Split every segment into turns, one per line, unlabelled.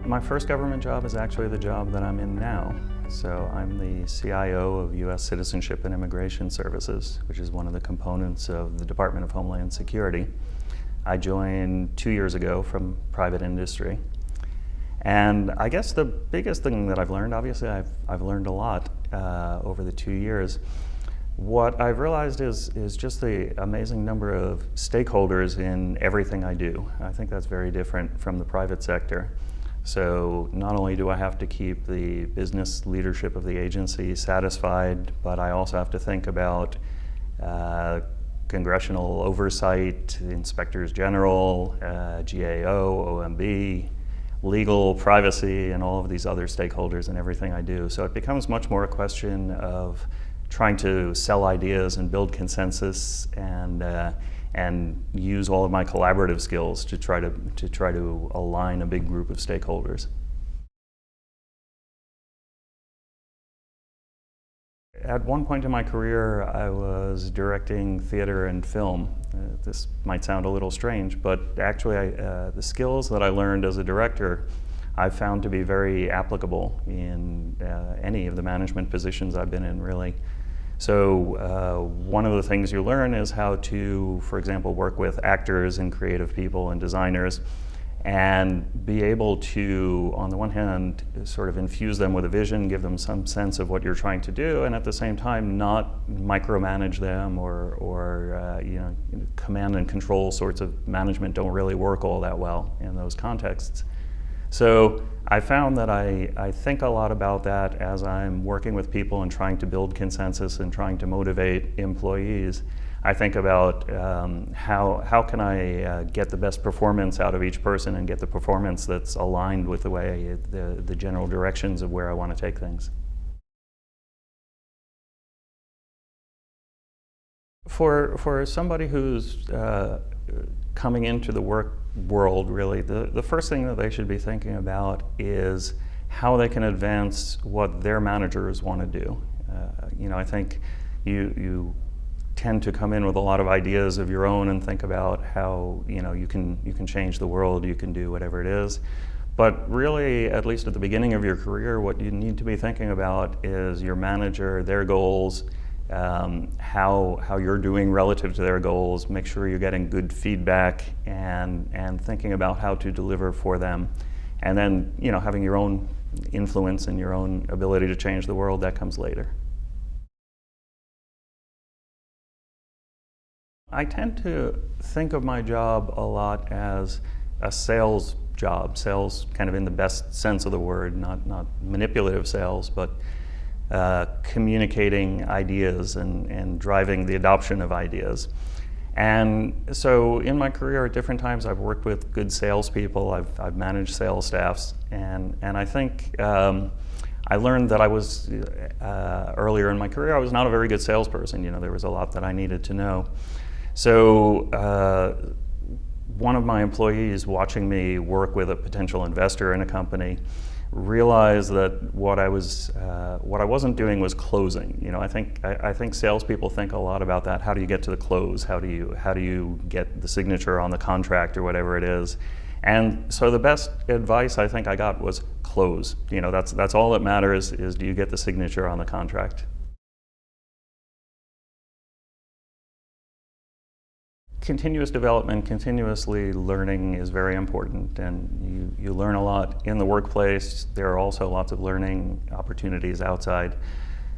My first government job is actually the job that I'm in now. So I'm the CIO of U.S. Citizenship and Immigration Services, which is one of the components of the Department of Homeland Security. I joined 2 years ago from private industry. And I guess the biggest thing that I've learned, obviously I've learned a lot over the 2 years. What I've realized is just the amazing number of stakeholders in everything I do. I think that's very different from the private sector. So not only do I have to keep the business leadership of the agency satisfied, but I also have to think about congressional oversight, inspectors general, GAO, OMB, legal, privacy, and all of these other stakeholders in everything I do. So it becomes much more a question of trying to sell ideas and build consensus and use all of my collaborative skills to try to align a big group of stakeholders. At one point in my career, I was directing theater and film. This might sound a little strange, but actually the skills that I learned as a director I've found to be very applicable in any of the management positions I've been in, really. So one of the things you learn is how to, for example, work with actors and creative people and designers and be able to, on the one hand, sort of infuse them with a vision, give them some sense of what you're trying to do, and at the same time not micromanage them or command and control sorts of management don't really work all that well in those contexts. So I found that I think a lot about that as I'm working with people and trying to build consensus and trying to motivate employees. I think about how can I get the best performance out of each person and get the performance that's aligned with the way the general directions of where I want to take things. For somebody who's coming into the work world, really, the first thing that they should be thinking about is how they can advance what their managers want to do. I think you tend to come in with a lot of ideas of your own and think about how you can change the world, you can do whatever it is. But really, at least at the beginning of your career, what you need to be thinking about is your manager, their goals, how you're doing relative to their goals, make sure you're getting good feedback and thinking about how to deliver for them. And then, having your own influence and your own ability to change the world, that comes later. I tend to think of my job a lot as a sales job, sales kind of in the best sense of the word, not manipulative sales, but communicating ideas and driving the adoption of ideas. And so in my career at different times I've worked with good salespeople, I've managed sales staffs, and I think I learned that I was, earlier in my career, I was not a very good salesperson. There was a lot that I needed to know. So one of my employees watching me work with a potential investor in a company realized that what I wasn't doing was closing. I think salespeople think a lot about that. How do you get to the close? How do you get the signature on the contract or whatever it is? And so the best advice I think I got was close. That's all that matters, is do you get the signature on the contract? Continuous development, continuously learning is very important, and you learn a lot in the workplace. There are also lots of learning opportunities outside.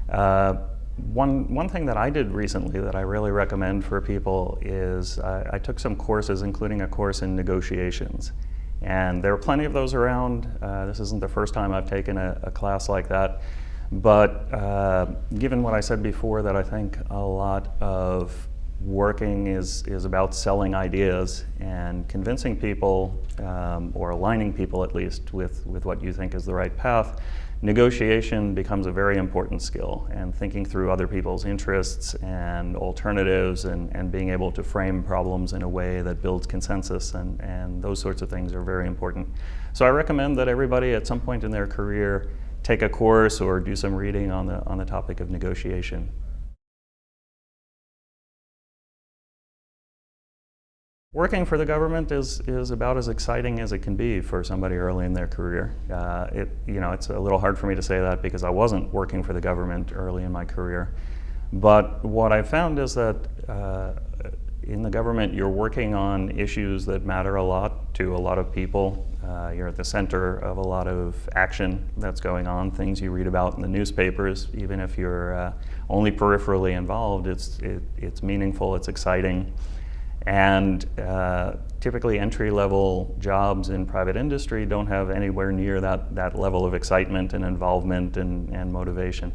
One thing that I did recently that I really recommend for people is I took some courses, including a course in negotiations. And there are plenty of those around. This isn't the first time I've taken a class like that. But given what I said before, that I think a lot of working is about selling ideas and convincing people, or aligning people at least, with what you think is the right path. Negotiation becomes a very important skill, and thinking through other people's interests and alternatives and being able to frame problems in a way that builds consensus and those sorts of things are very important. So I recommend that everybody at some point in their career take a course or do some reading on the topic of negotiation. Working for the government is about as exciting as it can be for somebody early in their career. It's a little hard for me to say that because I wasn't working for the government early in my career. But what I found is that in the government, you're working on issues that matter a lot to a lot of people. You're at the center of a lot of action that's going on, things you read about in the newspapers. Even if you're only peripherally involved, it's meaningful, it's exciting. And typically entry-level jobs in private industry don't have anywhere near that level of excitement and involvement and motivation.